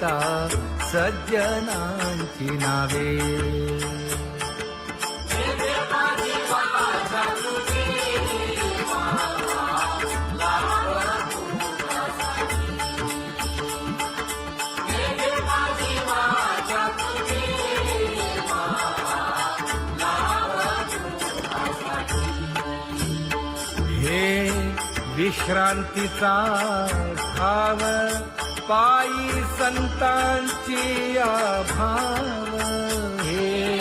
लिहिता सज्जनांची नावे. हे विश्रांतीचा भाव पायी संतांची भाव. हे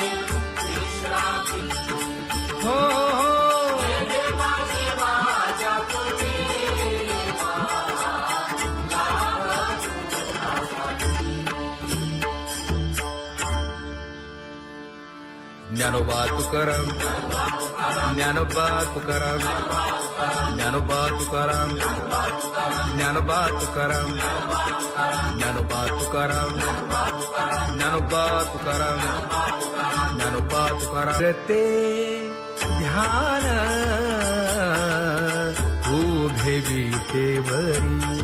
हो ज्ञानोबा तुकाराम, ज्ञानोबा तुकाराम, ज्ञानोबा तुकाराम, ज्ञानोबा तुकाराम, ज्ञानोबा तुकाराम, ज्ञानोबा तुकाराम, ज्ञानोबा तुकाराम. ते ध्यान उभे विटेवरी.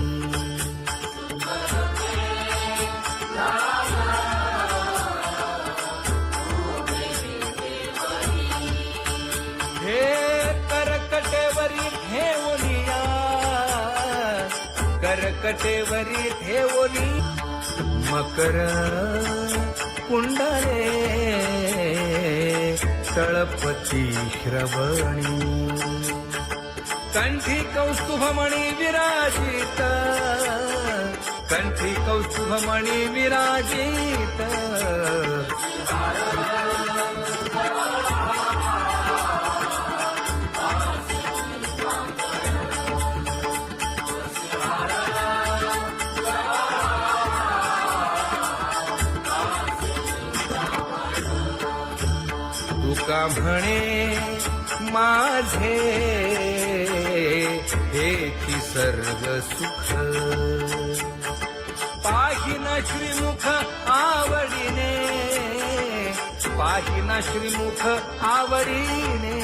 हे करकटेवरी ठेवलिया, करकटेवरी ठेवली मकर कुंडले तळपती श्रवणी. कंठी कौस्तुभमणी विराजित, कंठी कौस्तुभमणी विराजित. तुका म्हणे माझे हेची सर्व सुख. पाहिन श्रीमुख आवडीने, पाहिन श्रीमुख आवडीने.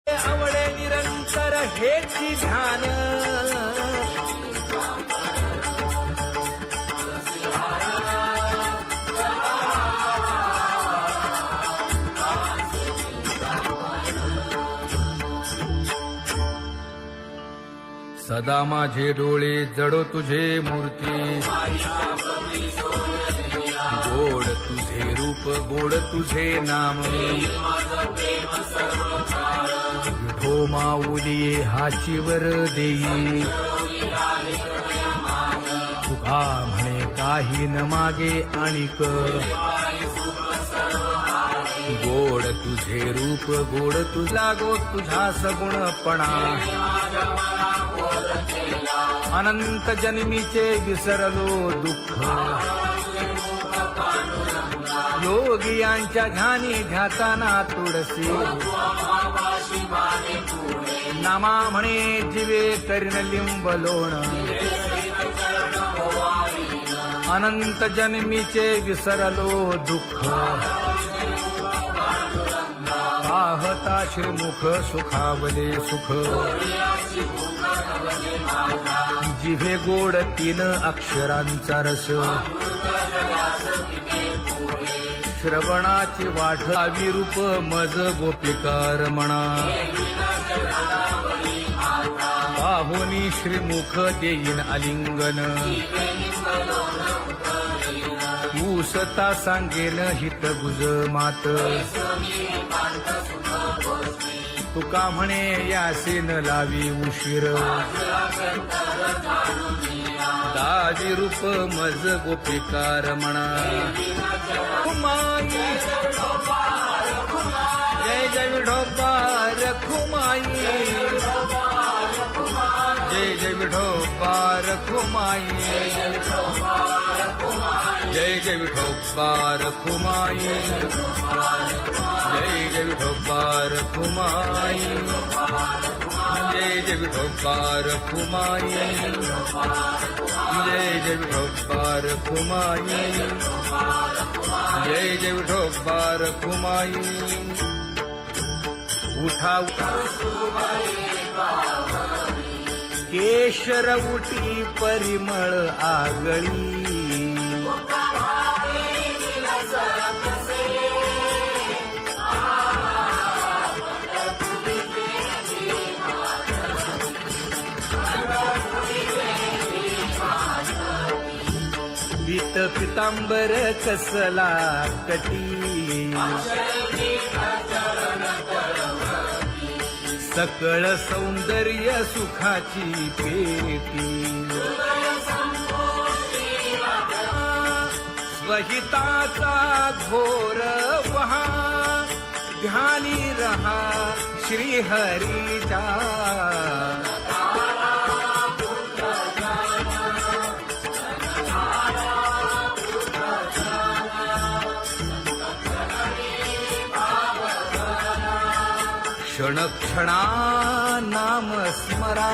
आवडे निरंतर हेची ध्यान. सदा माझे डोळे जडो तुझे मूर्ती. गोड तुझे रूप, गोड तुझे नाम. विठो माऊली हाची वर देई. तुका म्हणे काही न मागे आणिक. गोड तुझे रूप, गोड तुझा गो तुझा सगुणपणा. अनंत जन्मीचे विसरलो दुःख. योगियांच्या ध्यानी ध्याताना तुळसी. नामा म्हणे जीवे करीन लिंब लोण. अनंत जन्मीचे विसरलो दुःख. पाहता श्रीमुख सुखावले सुख. जिभे गोड 3 अक्षरांचा रस. श्रवणाची वाट विरूप मज गोपिकार म्हणा. पाहुनी श्रीमुख देईन आलिंगन. ऊसता सांगेन हित गुज मात. तुका म्हणे यासे न लावी उशीर. दाजी रूप मज गोपिकार म्हणा. जय जय विठोबा रखुमाई. जय जय विठोबा रखुमाई. जय जय विठोबा रखुमाई. जय जय विठोबा रखुमाई. जय जय विठोबा रखुमाई. जय जय जय विठोबा रखुमाई, जय जय विठोबा रखुमाई. उठा केशर उटी परिमळ आगळी, पीत पितांबर कसला कटी, सकळ सौंदर्य सुखाची पेटी. स्वहिताचा घोर वहा, ध्यानी रहा श्रीहरीचा. क्षण क्षणा नाम स्मरा,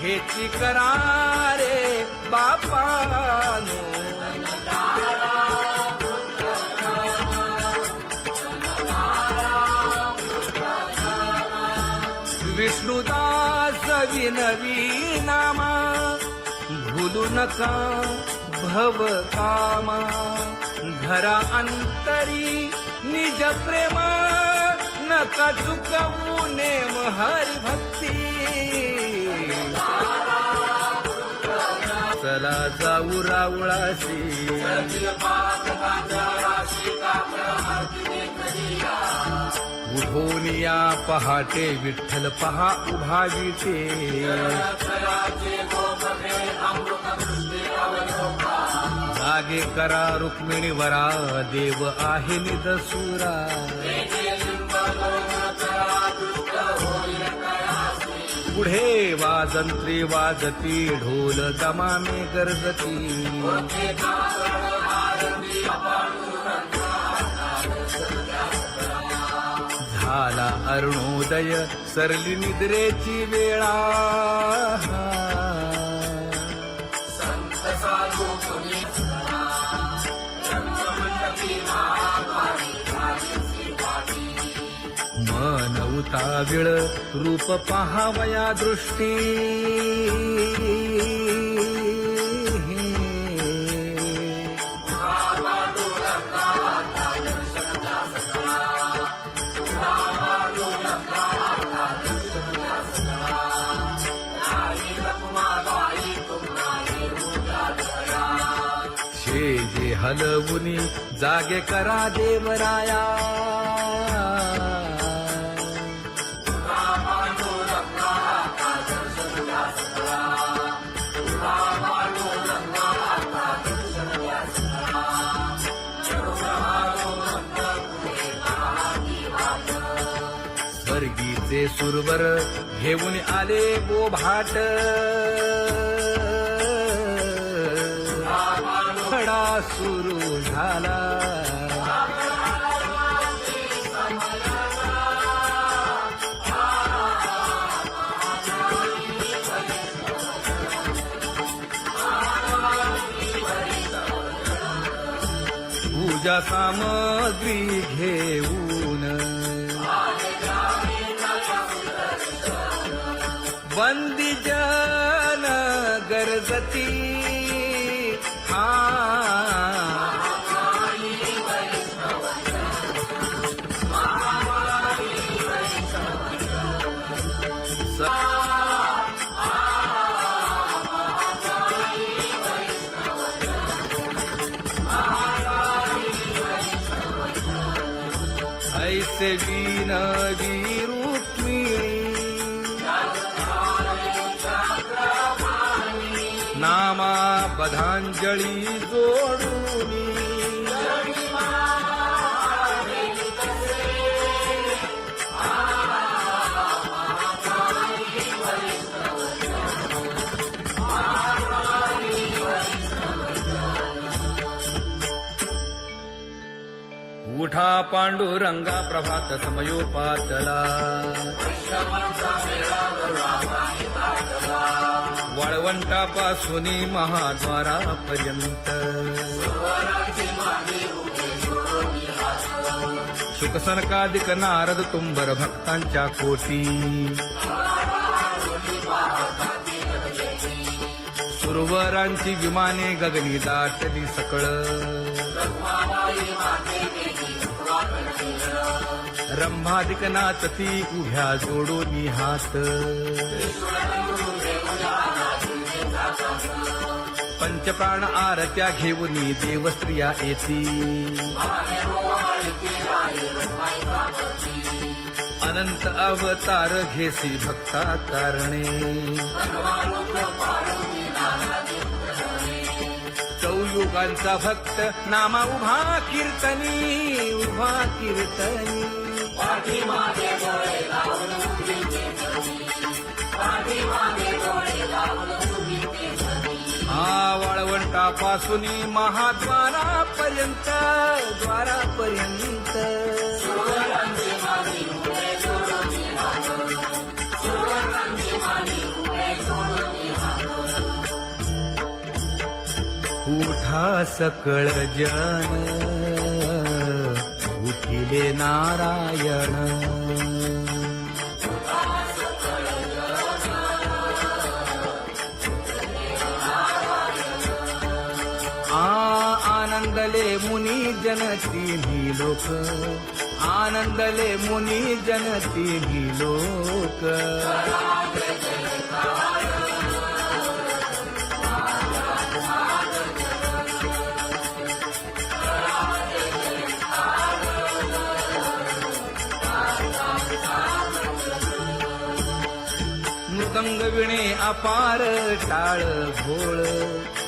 हेची करा रे बापानो. विष्णुदास विनवी नामा, भूलू नका भव कामा. घरा अंतरी निज प्रेम, नका चुकवू नेम हरी भक्ती. चला जाऊ रावळाशी, उठोनिया पहाटे विठ्ठल पहा उभा विटे. जागे करा रुक्मिणी वरा, देव आहे निदसुरा. पुढे वाजंत्री वाजती, ढोल दमामे गरजती. झाला अरुणोदय, सरली निद्रेची वेळा. मन उताविळ रूप पहावया दृष्टी. जे हलवुनी जागे करा देवराया. स्वर्गीचे सुरवर घेऊन आले बोभाट. खडा सुरू झाला, पूजा सामग्री घेऊन. वंदी जन गरजती, ऐसे विनवी रुक्मिणी, नामा बधांजळी जोडूनी. उठा पांडुरंगा प्रभात समयोपातला. वाळवंटापासून महाद्वारापर्यंत शुकसनकादिक नारद तुंबर भक्तांच्या कोटी सुरवरांची विमाने गगनी दाटली सकळ रंभादिक नाचती उभ्या जोडोनी हात पंचप्राण आरत्या घेऊनी देवस्त्रिया येती अनंत अवतार घेसी भक्ता कारणे चौयुगांचा भक्त नामा उभा कीर्तनी उभा कीर्तनी वाळवंटापासून महाद्वारापर्यंत द्वारापर्यंत उठा सकळ जन उठिले नारायण आनंदले मुनी जन तिन्ही लोक आनंदले मुनी जन तिन्ही लोक मृदंग विणे अपार टाळ भोळ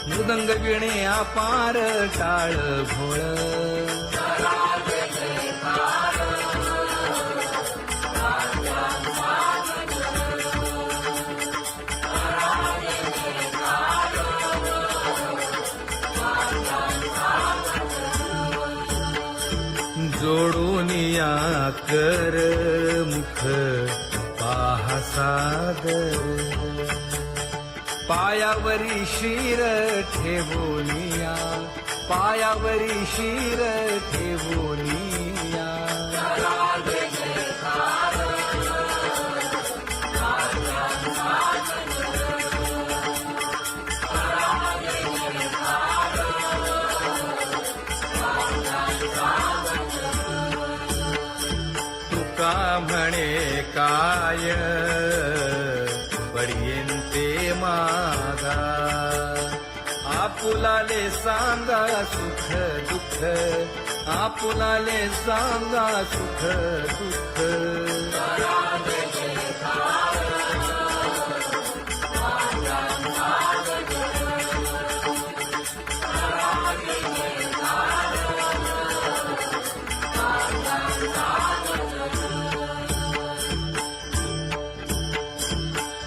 मृदंग विणे अपार टाळ भोळ जोडूनिया कर मुख पाहा सादर पायावरी शिर ठेवोनिया पायावरी शिर ठेवोनिया तुका म्हणे काय पर्यंते मागा आपुलाले सांगा सुख दुःख आपुलाले सांगा सुख दुःख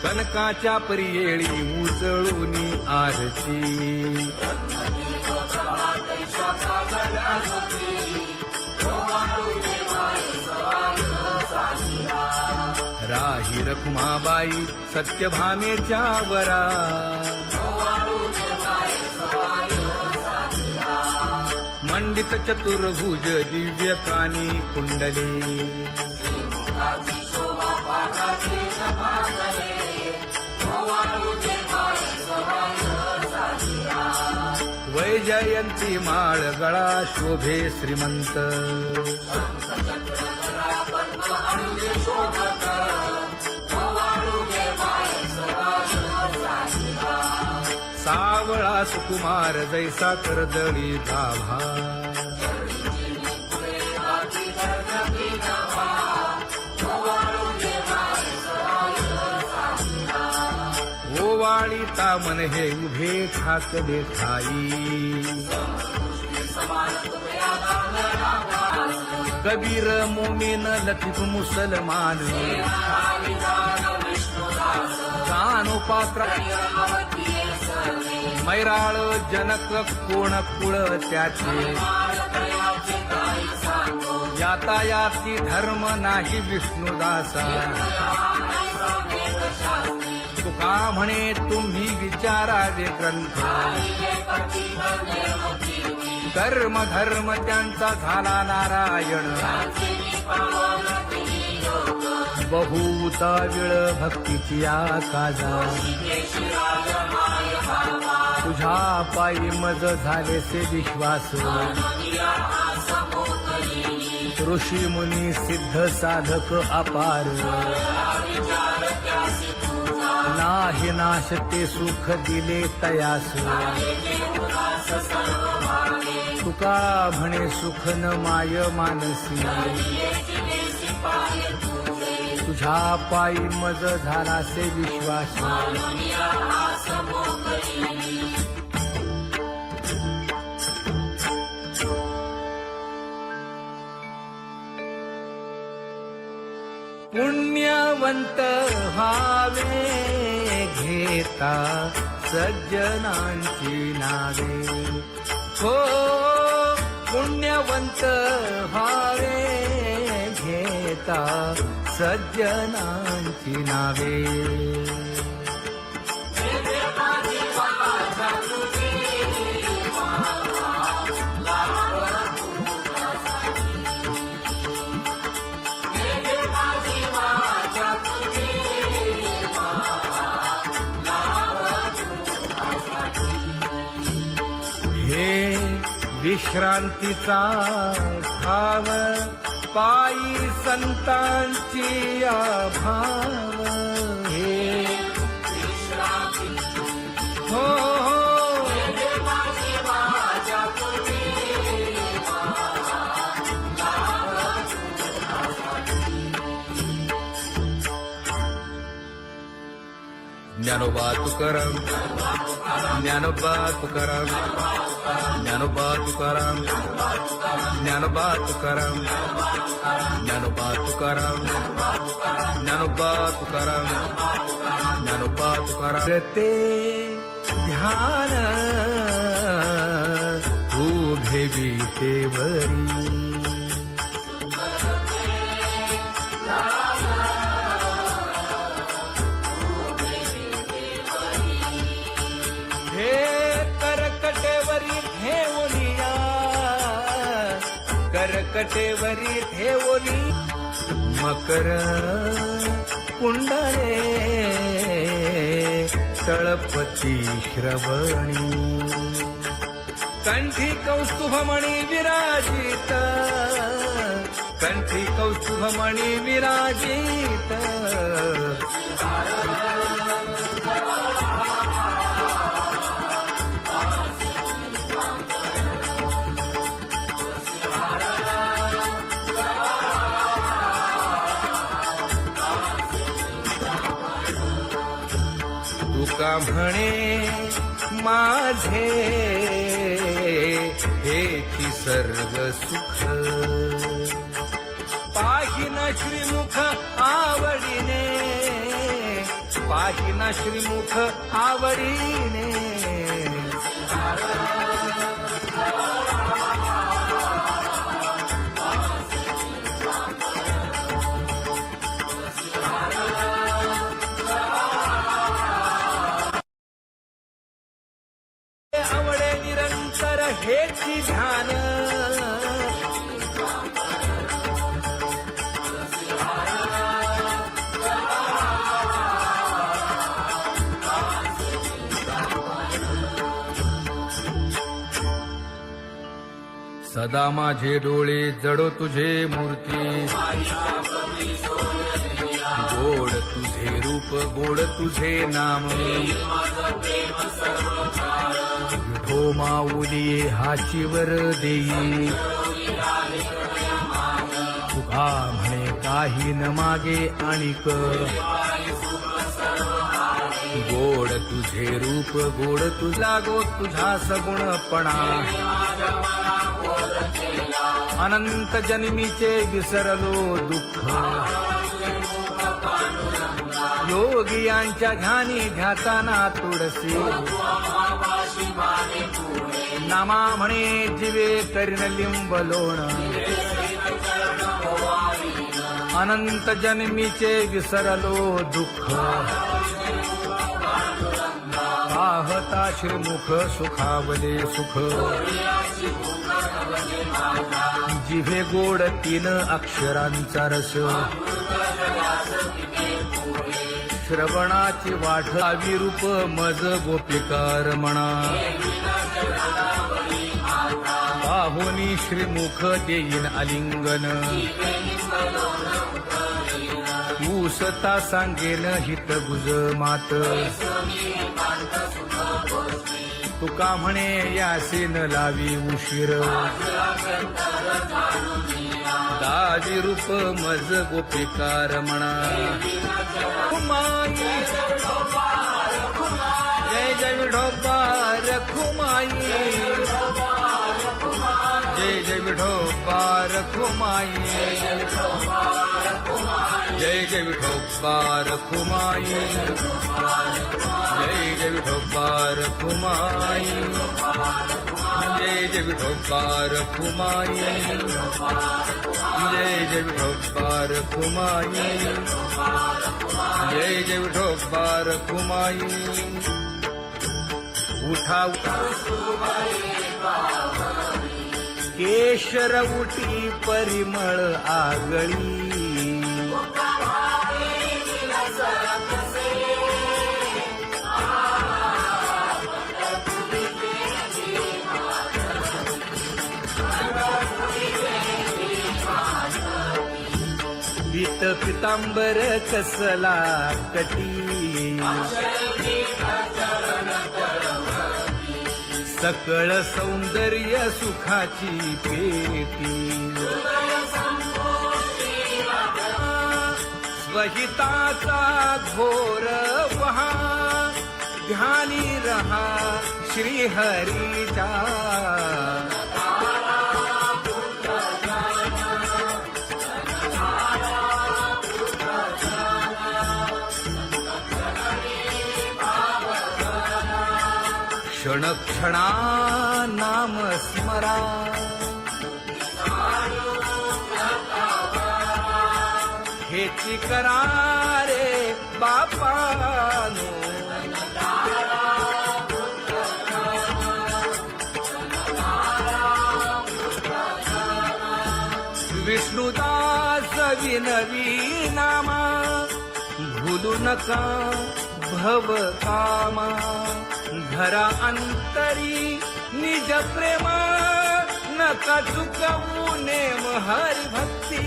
कनकाच्या परियेळी उजळूनी आरती राही रखुमाबाई सत्यभामेच्या वरा मंडित चतुर्भुज दिव्य कानी कुंडली वैजयंती माळ गळा शोभे श्रीमंत सावळा सुकुमार जैसा करदळी गाभा ओवाळी तामन हे उभे ठाकले ठाई कबीर मोमीन लतीफ मुसलमान कानोपात्र मैराळ जनक कोण कुळ त्याचे यातायाती धर्म नाही विष्णुदासा तुका तुका म्हणे तुम्ही विचारावे ग्रंथ कर्म धर्म त्यांचा झाला नारायण बहुता वेळ भक्तीची काजा तुझ्या पायी मज झालेसे विश्वास ऋषी मुनी सिद्ध साधक अपार नाही नाश ते सुख दिले तयास तुका म्हणे सुख न माय मानसी तुझ्या पायी मज झालासे विश्वास पुण्यवंत व्हावे घेता सज्जनांची नावे हो पुण्यवंत व्हावे घेता सज्जनांची नावे हे विश्रांतीचा भाव पायी संतांची भाव हे हो ज्ञानोबा तुकाराम ज्ञानोबा तुकाराम ज्ञानोबा तुकाराम ज्ञानोबा तुकाराम ज्ञानोबा तुकाराम ज्ञानोबा तुकाराम ज्ञानोबा तुकाराम ते ध्यान उभे विटेवरी करकटेवरी ठेवली मकर कुंडले तळपती श्रवणी कंठी कौस्तुभमणी विराजित कंठी कौस्तुभमणी विराजित तुका म्हणे माझे हेची सर्व सुख पाहिना श्रीमुख आवडीने पाहिना श्रीमुख आवडीने आवडे निरंतर हेची ध्यान सदा माझे डोळे जडो तुझे मूर्ती गोड तुझे रूप गोड तुझे नाम विठो माऊली हाचीवर देई तुका म्हणे काही न मागे आणिक गोड तुझे रूप गोड तुझा गो तुझा सगुणपणा अनंत जन्मीचे विसरलो दुःख योगियांच्या ध्यानी ध्याताना तुळसी नामा म्हणे जीवे करीन लिंबलोण अनंत जन्मीचे विसरलो दुःख श्रीमुख सुखावले सुख जिव्हे गोड 3 अक्षरांचा रस श्रवणाची वाट विरूप मज गोपिकार म्हणा पाहुनी श्रीमुख देईन आलिंगन उसता सांगेन हित गुज मात तुका म्हणे यासीन लावी उशीर दावी रूप मज गोपिकार म्हणा खुमाई जय जय विठोबार खुमाई जय जय विठोबार खुमाई जय जय विठोबार खुमाई जय जय विठोबार खुमाई जय जय विठोबार खुमाई जय जय विठोबार खुमाई जय जय विठोबार खुमाई उठा केशर उठी परिमळ आगळी पीत पितांबर कसला कटी सकळ सौंदर्य सुखाची पेटी स्वहिताचा घोर वहा ध्यानी रहा श्रीहरीचा क्षण क्षणा नाम स्मरा हेची करा रे बापानो विष्णुदास विनवी नामा भूलू नका भव कामा धरा अंतरी निज प्रेमा नका चुकवू नेम हरी भक्ती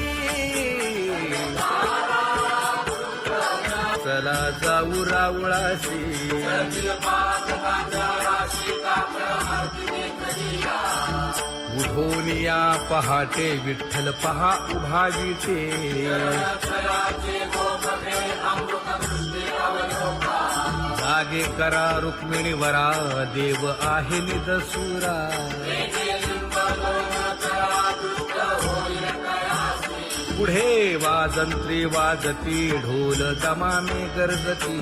चला जाऊ रावळाशी उठोनिया पहाटे विठ्ठल पहा उभा विटे जागे करा रुक्मिणी वरा देव आहे निदसुरा पुढे वाजंत्री वाजती ढोल दमामे गरजती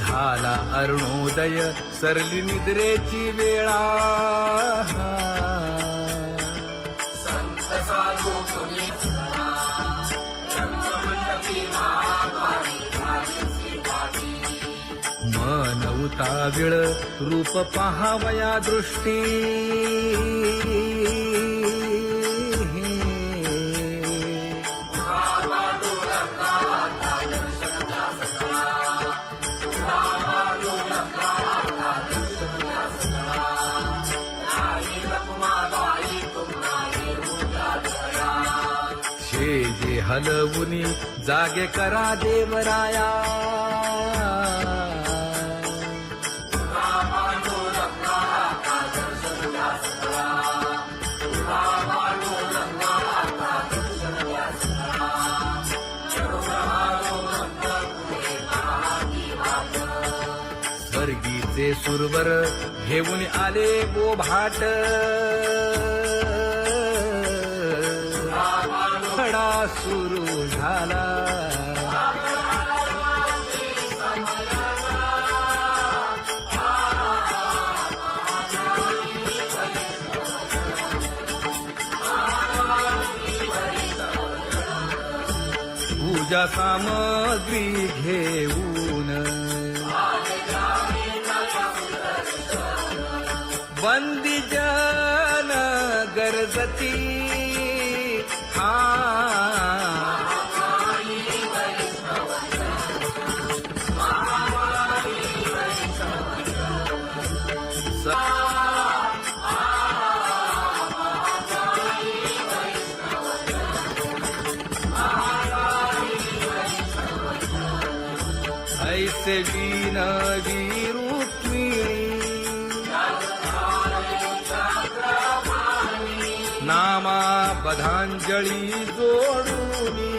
झाला अरुणोदय सरली निद्रेची वेळा मन उताविळ रूप पहावया दृष्टी जे हलवुनी जागे करा देवराया स्वर्गीचे सुरवर घेऊन आले गोभाट खडा सुरू झाला पूजा सामग्री घेऊन बंदी जन गरजती ऐसे विनवी रुक्मिणी नामा बधांजळी जोडूनी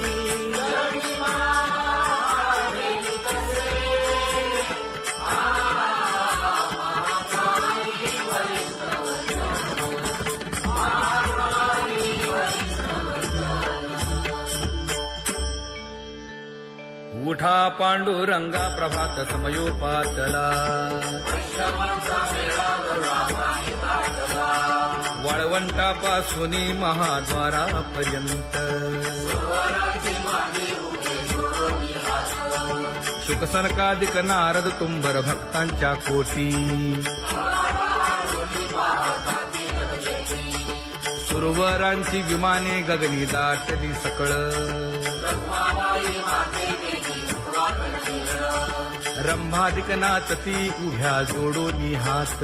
उठा पांडुरंगा प्रभात समयोपातला वाळवंटापासून महाद्वारापर्यंत शुकसनकादिक नारद तुंबर भक्तांच्या कोटी सुरवरांची विमाने गगनी दाटली सकळ रंभादिक नाचती उभ्या जोडोनी हात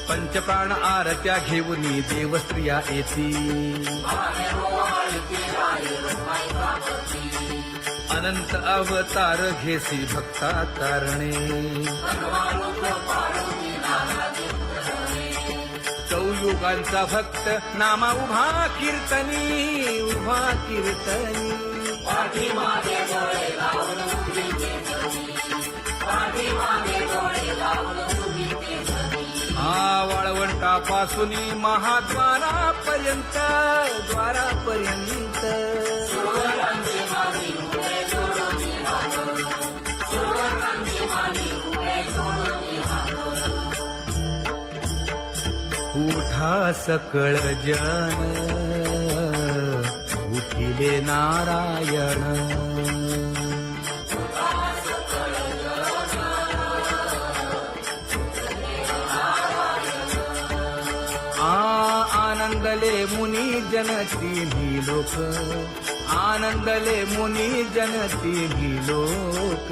पंचप्राण आरत्या घेऊनी देवस्त्रिया येती अनंत अवतार घेसी भक्ता तारणे चौयुगांचा भक्त नामा उभा कीर्तनी वाळवंटापासून महाद्वारापर्यंत उठा सकळ जन उठिले नारायण आनंदले मुनी जनती लोक आनंदले मुनी जनती लोक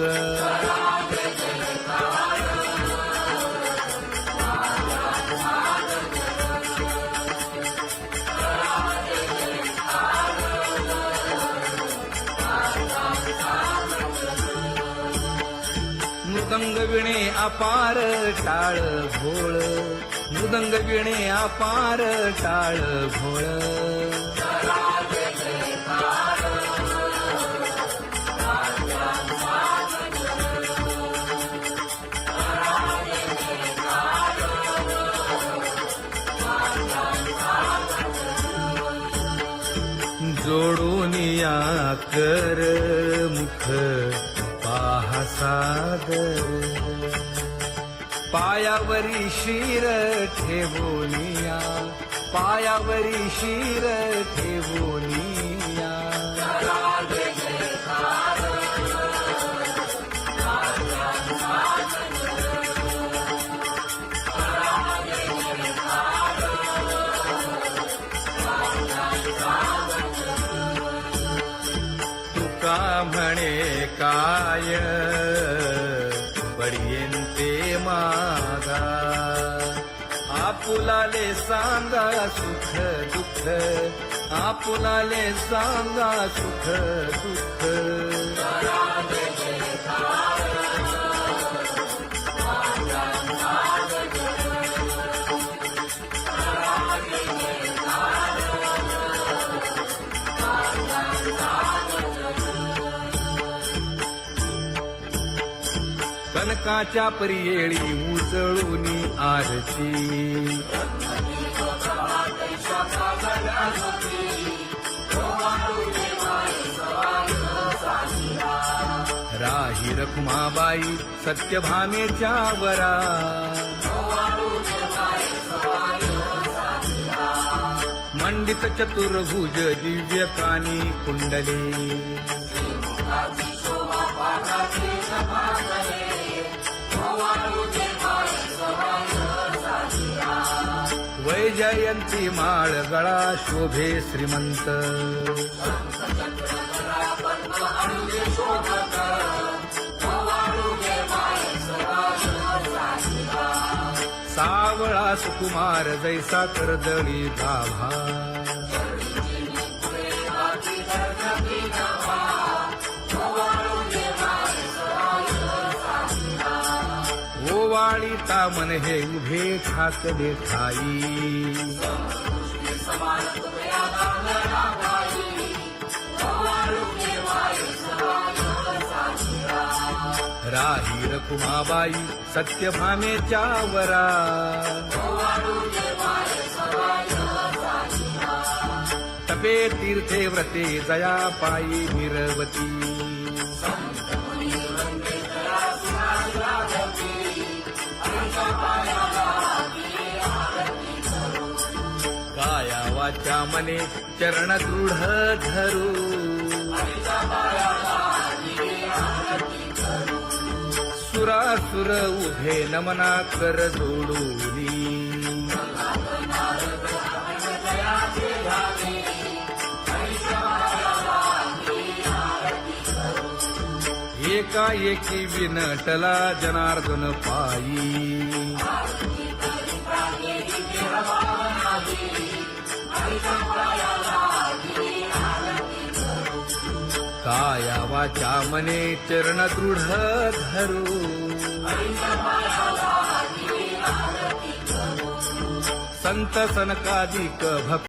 मृदंग विणे अपार टाळ भोळ मृदंग विणे अपार टाळ भोळ जोडूनिया कर मुख पाहा सादर पायावरी शिर ठेवोनिया पायावरी शिर ठेवोनिया तुका म्हणे काय बडियेंते मागा आपुलाले सांगा सुख दुःख आपुलाले सांगा सुख दुःख कनकाच्या परियेळी उजळूनी आरती राही रखुमाबाई सत्यभामेच्या वरा मंडित चतुर्भुज दिव्य कानी कुंडले वैजयंती माळ गळा शोभे श्रीमंत सावळा सुकुमार जैसा कर्दळी गाभा ओवाळीता मन हे उभे ठाकले ठाई राही रखुमाबाई सत्यभामेच्या वरा तपे तीर्थे व्रते जया पायी निरवती काया वाचा मने चरण दृढ धरू सुरासुर उभे नमना कर जोडूनी एकाएकी विनटला जनार्दन पायी काया वाचा मने चरण दृढ धरू संत सनकादिक भक्त